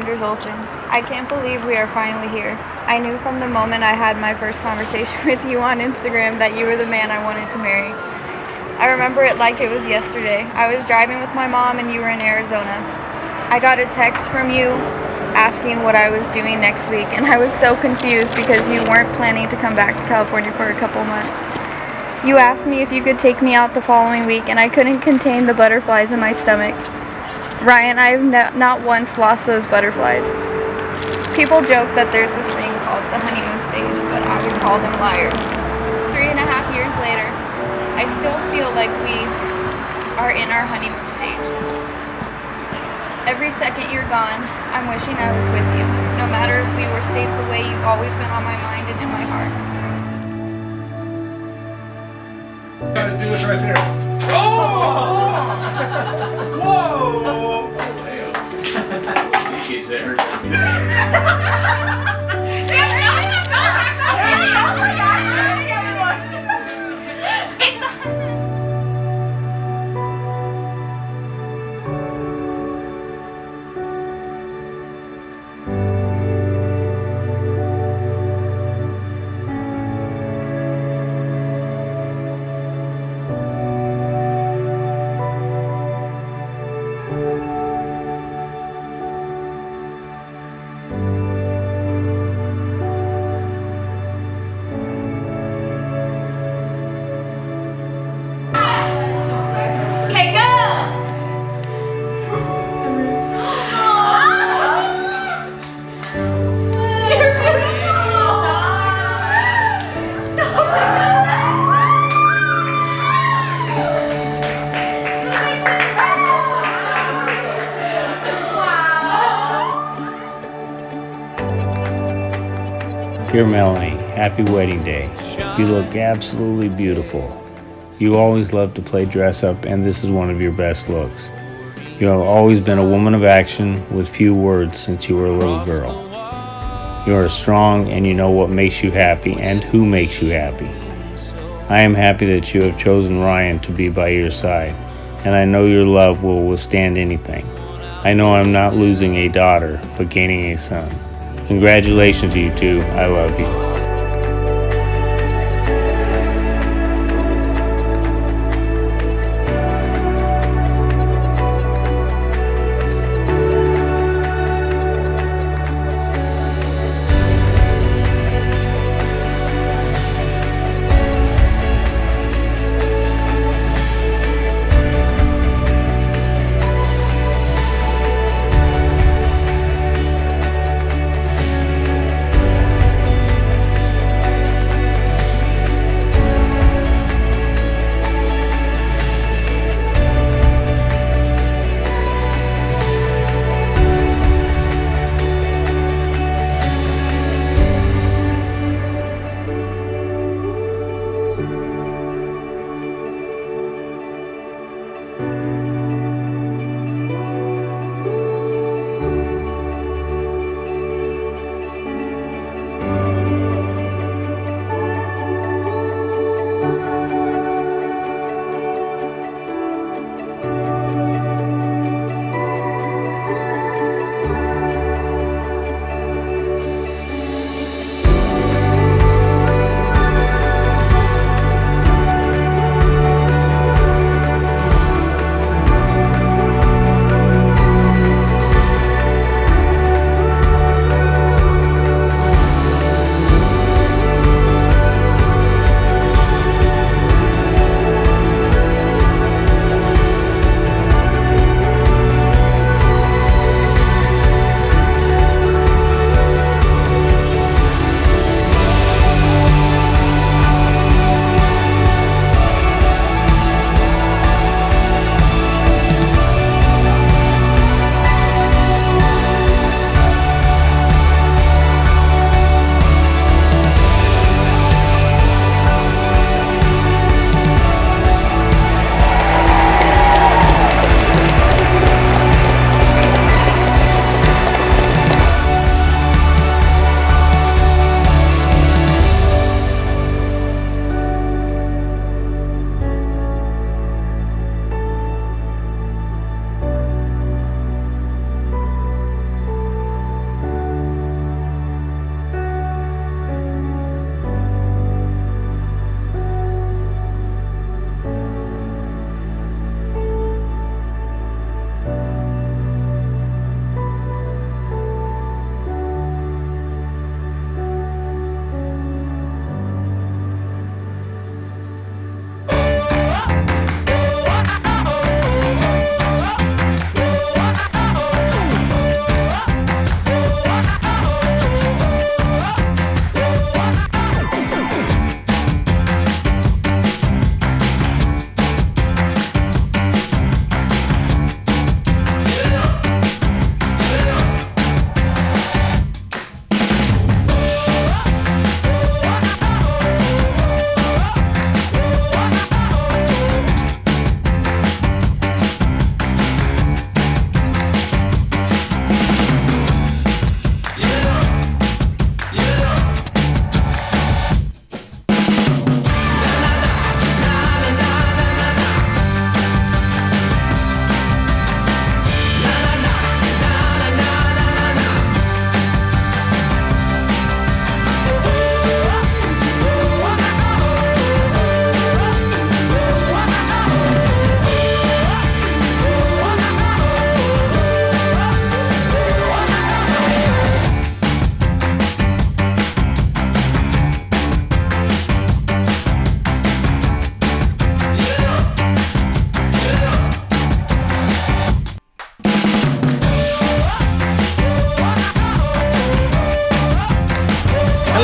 Anders Olsen. I can't believe we are finally here. I knew from the moment I had my first conversation with you on Instagram that you were the man I wanted to marry. I remember it like it was yesterday. I was driving with my mom and you were in Arizona. I got a text from you asking what I was doing next week, and I was so confused because you weren't planning to come back to California for a couple months. You asked me if you could take me out the following week, and I couldn't contain the butterflies in my stomach. Ryan, I have not once lost those butterflies. People joke that there's this thing called the honeymoon stage, but I would call them liars. 3.5 years later, I still feel like we are in our honeymoon stage. Every second you're gone, I'm wishing I was with you. No matter if we were states away, you've always been on my mind and in my heart. Let's do this right there. Oh! Whoa! She's there. Dear Melanie, happy wedding day. You look absolutely beautiful. You always love to play dress up, and this is one of your best looks. You have always been a woman of action with few words since you were a little girl. You are strong and you know what makes you happy and who makes you happy. I am happy that you have chosen Ryan to be by your side, and I know your love will withstand anything. I know I'm not losing a daughter, but gaining a son. Congratulations, you two. I love you.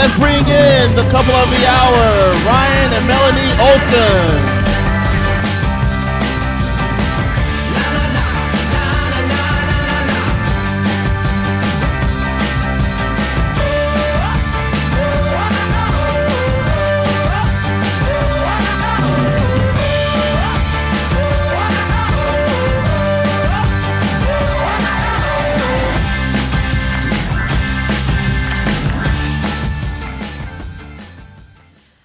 let's bring in the couple of the hour, Ryan and Melanie Olson.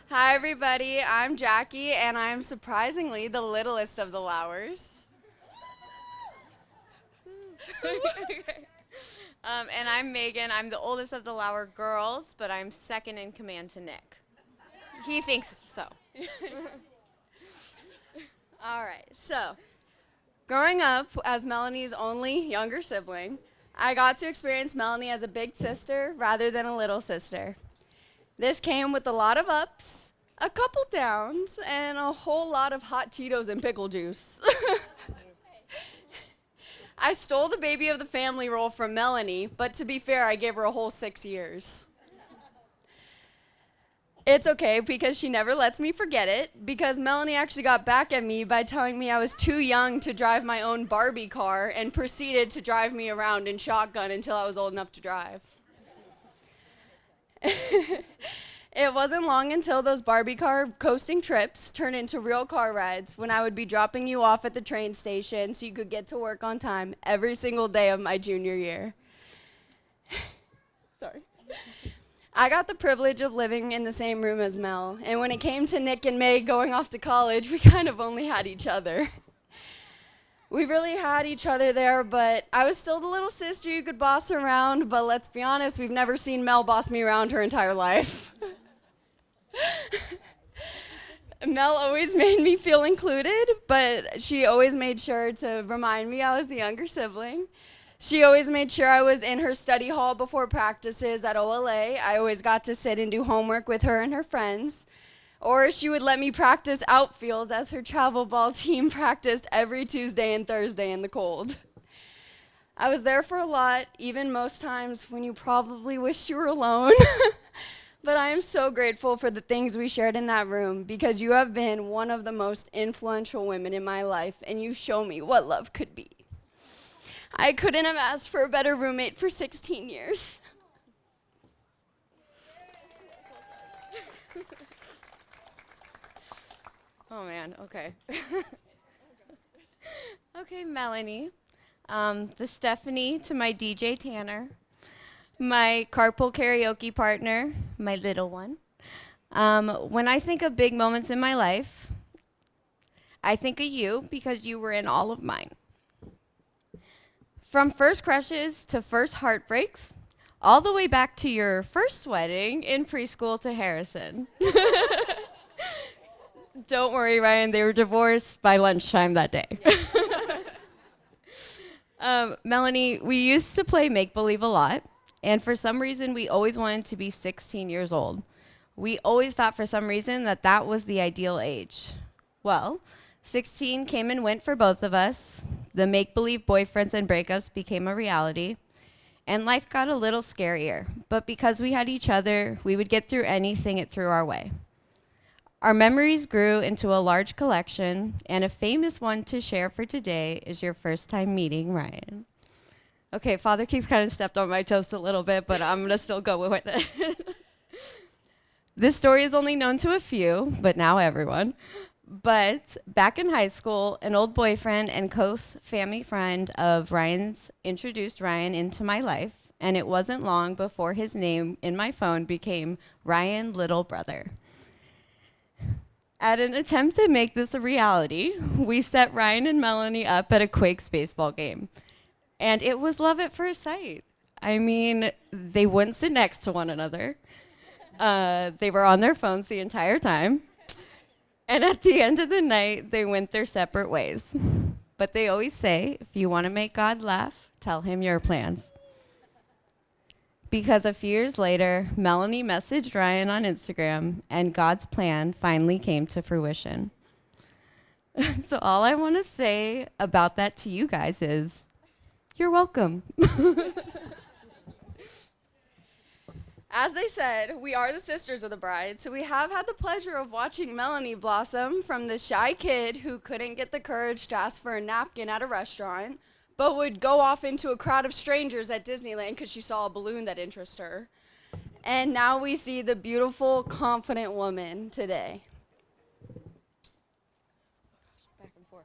Hi everybody, I'm Jackie and I'm surprisingly the littlest of the Lowers. And I'm Megan, I'm the oldest of the Lauer girls, but I'm second in command to Nick. He thinks so. Alright, so growing up as Melanie's only younger sibling, I got to experience Melanie as a big sister rather than a little sister. This came with a lot of ups, a couple downs, and a whole lot of hot Cheetos and pickle juice. I stole the baby of the family role from Melanie, but to be fair, I gave her a whole 6 years. It's okay because she never lets me forget it, because Melanie actually got back at me by telling me I was too young to drive my own Barbie car and proceeded to drive me around in shotgun until I was old enough to drive. It wasn't long until those Barbie car coasting trips turned into real car rides when I would be dropping you off at the train station so you could get to work on time every single day of my junior year. Sorry. I got the privilege of living in the same room as Mel, and when it came to Nick and May going off to college, we kind of only had each other. We really had each other there, but I was still the little sister you could boss around, but let's be honest, we've never seen Mel boss me around her entire life. Mel always made me feel included, but she always made sure to remind me I was the younger sibling. She always made sure I was in her study hall before practices at OLA. I always got to sit and do homework with her and her friends. Or she would let me practice outfield as her travel ball team practiced every Tuesday and Thursday in the cold. I was there for a lot, even most times when you probably wished you were alone. But I am so grateful for the things we shared in that room because you have been one of the most influential women in my life and you've shown me what love could be. I couldn't have asked for a better roommate for 16 years. Oh man, okay. Okay, Melanie. The Stephanie to my DJ Tanner. My carpool karaoke partner, my little one. When I think of big moments in my life, I think of you because you were in all of mine. From first crushes to first heartbreaks, all the way back to your first wedding in preschool to Harrison. Don't worry, Ryan, they were divorced by lunchtime that day. Melanie, we used to play make-believe a lot. And for some reason, we always wanted to be 16 years old. We always thought for some reason that that was the ideal age. Well, 16 came and went for both of us. The make-believe boyfriends and breakups became a reality. And life got a little scarier. But because we had each other, we would get through anything it threw our way. Our memories grew into a large collection, and a famous one to share for today is your first time meeting Ryan. Okay, Father Keith kind of stepped on my toes a little bit, but I'm going to still go with it. This story is only known to a few, but now everyone. But back in high school, an old boyfriend and close family friend of Ryan's introduced Ryan into my life, and it wasn't long before his name in my phone became Ryan Little Brother. At an attempt to make this a reality, we set Ryan and Melanie up at a Quakes baseball game. And it was love at first sight. I mean, they wouldn't sit next to one another. They were on their phones the entire time. And at the end of the night, they went their separate ways. But they always say, if you want to make God laugh, tell him your plans. Because a few years later, Melanie messaged Ryan on Instagram, and God's plan finally came to fruition. So all I want to say about that to you guys is, you're welcome. As they said, we are the sisters of the bride, so we have had the pleasure of watching Melanie blossom from the shy kid who couldn't get the courage to ask for a napkin at a restaurant, but would go off into a crowd of strangers at Disneyland because she saw a balloon that interested her. And now we see the beautiful, confident woman today. Back and forth.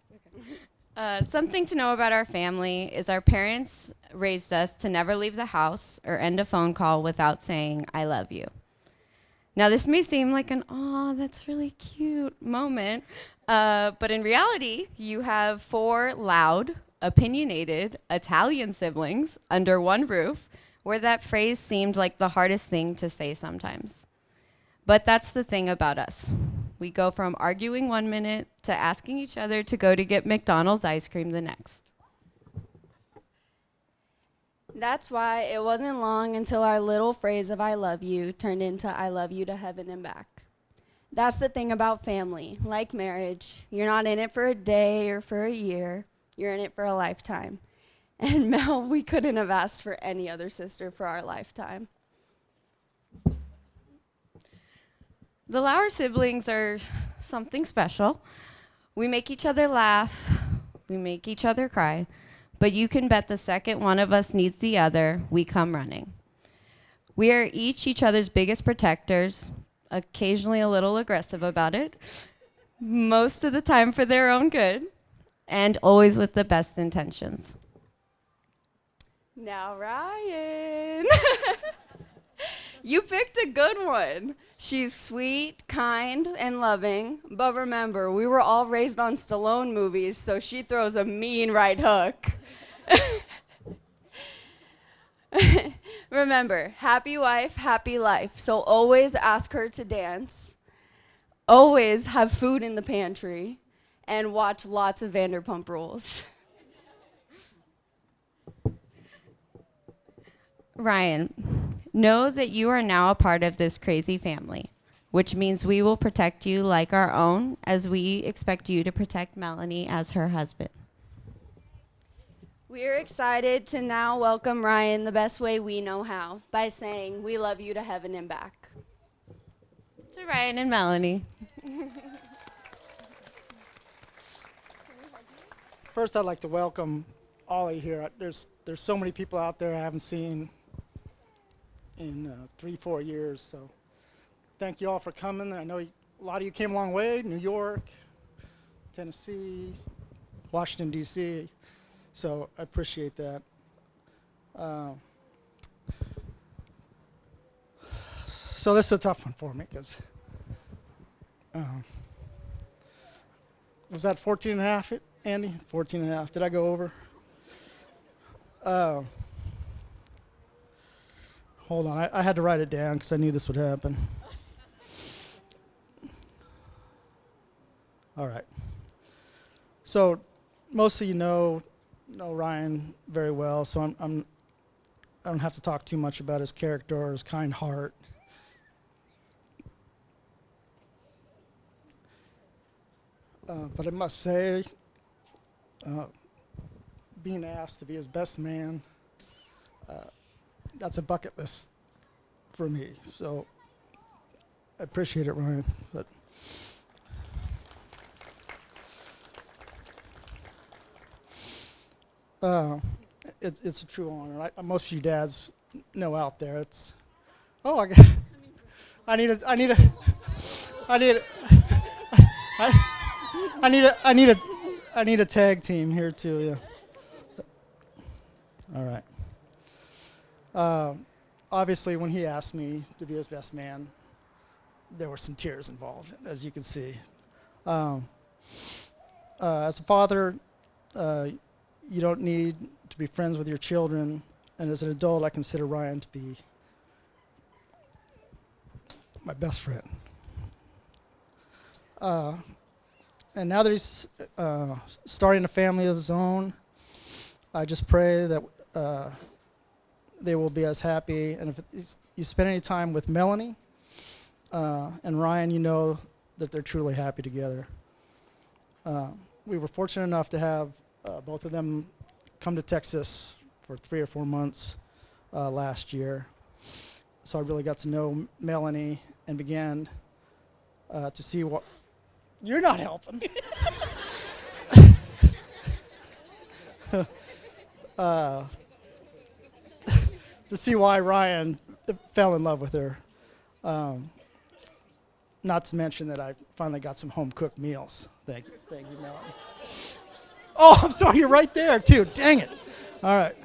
Okay. Something to know about our family is our parents raised us to never leave the house or end a phone call without saying, I love you. Now, this may seem like an, oh, that's really cute moment, but in reality, you have 4 loud, opinionated Italian siblings under one roof where that phrase seemed like the hardest thing to say sometimes. But that's the thing about us. We go from arguing 1 minute to asking each other to go to get McDonald's ice cream the next. That's why it wasn't long until our little phrase of I love you turned into I love you to heaven and back. That's the thing about family. Like marriage, you're not in it for a day or for a year. You're in it for a lifetime. And Mel, we couldn't have asked for any other sister for our lifetime. The Lauer siblings are something special. We make each other laugh, we make each other cry, but you can bet the second one of us needs the other, we come running. We are each other's biggest protectors, occasionally a little aggressive about it, most of the time for their own good, and always with the best intentions. Now, Ryan, you picked a good one. She's sweet, kind, and loving. But remember, we were all raised on Stallone movies, so she throws a mean right hook. Remember, happy wife, happy life. So always ask her to dance. Always have food in the pantry. And watch lots of Vanderpump Rules. Ryan, know that you are now a part of this crazy family, which means we will protect you like our own as we expect you to protect Melanie as her husband. We're excited to now welcome Ryan the best way we know how, by saying we love you to heaven and back. To Ryan and Melanie. First, I'd like to welcome Ollie here. There's so many people out there I haven't seen in 3-4 years, so thank you all for coming. I know a lot of you came a long way, New York, Tennessee, Washington, D.C., so I appreciate that. So this is a tough one for me, because was that 14 and a half, Andy? 14 and a half. Did I go over? Hold on, I had to write it down because I knew this would happen. All right. So most of you know Ryan very well, so I don't have to talk too much about his character or his kind heart. But I must say, being asked to be his best man, that's a bucket list for me. So I appreciate it, Ryan. But it's a true honor. Most of you dads know out there. It's I need a tag team here too. Yeah. All right. Obviously, when he asked me to be his best man, there were some tears involved, as you can see. As a father, you don't need to be friends with your children, and as an adult, I consider Ryan to be my best friend. And now that he's starting a family of his own, I just pray that they will be as happy. And if you spend any time with Melanie and Ryan, you know that they're truly happy together. We were fortunate enough to have both of them come to Texas for 3 or 4 months last year. so I really got to know Melanie and began to see what. You're not helping. To see why Ryan fell in love with her. Not to mention that I finally got some home-cooked meals. Thank you, Melanie. Oh, I'm sorry, you're right there, too. Dang it. All right.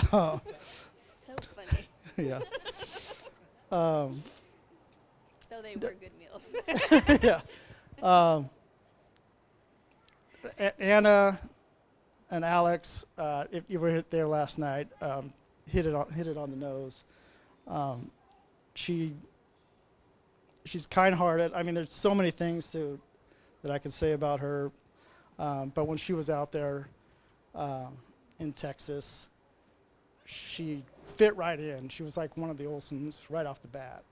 So funny. Yeah. So they were good meals. Yeah. Anna and Alex, if you were there last night, hit it on the nose. She's kind-hearted. I mean, there's so many things that I could say about her. But when she was out there in Texas, she fit right in. She was like one of the Olsons right off the bat.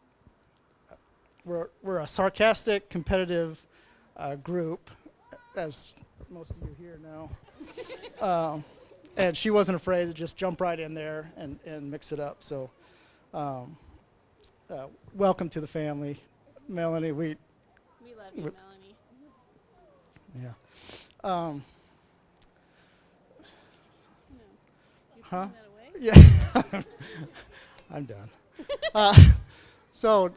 We're a sarcastic, competitive group, as most of you here know. And she wasn't afraid to just jump right in there and mix it up. So welcome to the family. Melanie, we love you, Melanie. Yeah. Huh? Yeah. I'm done. So,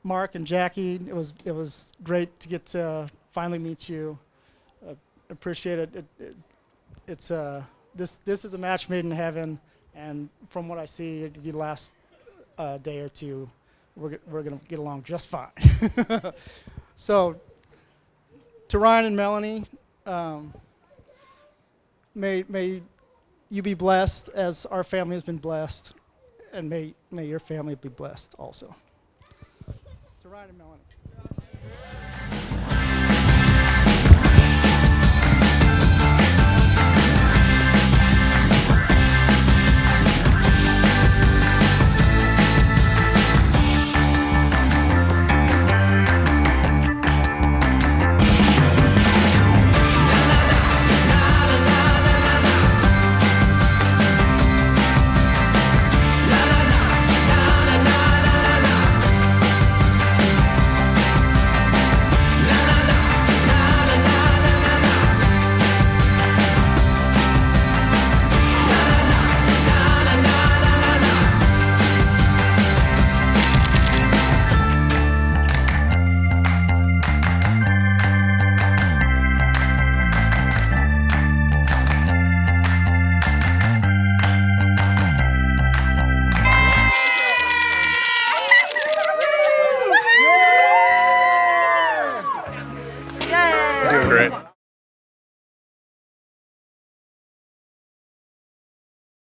Mark and Jackie, it was great to get to finally meet you. Appreciate it. It's this is a match made in heaven, and from what I see, the last day or two, we're gonna get along just fine. So, to Ryan and Melanie, may you be blessed as our family has been blessed, and may your family be blessed also. To Ryan and Melanie.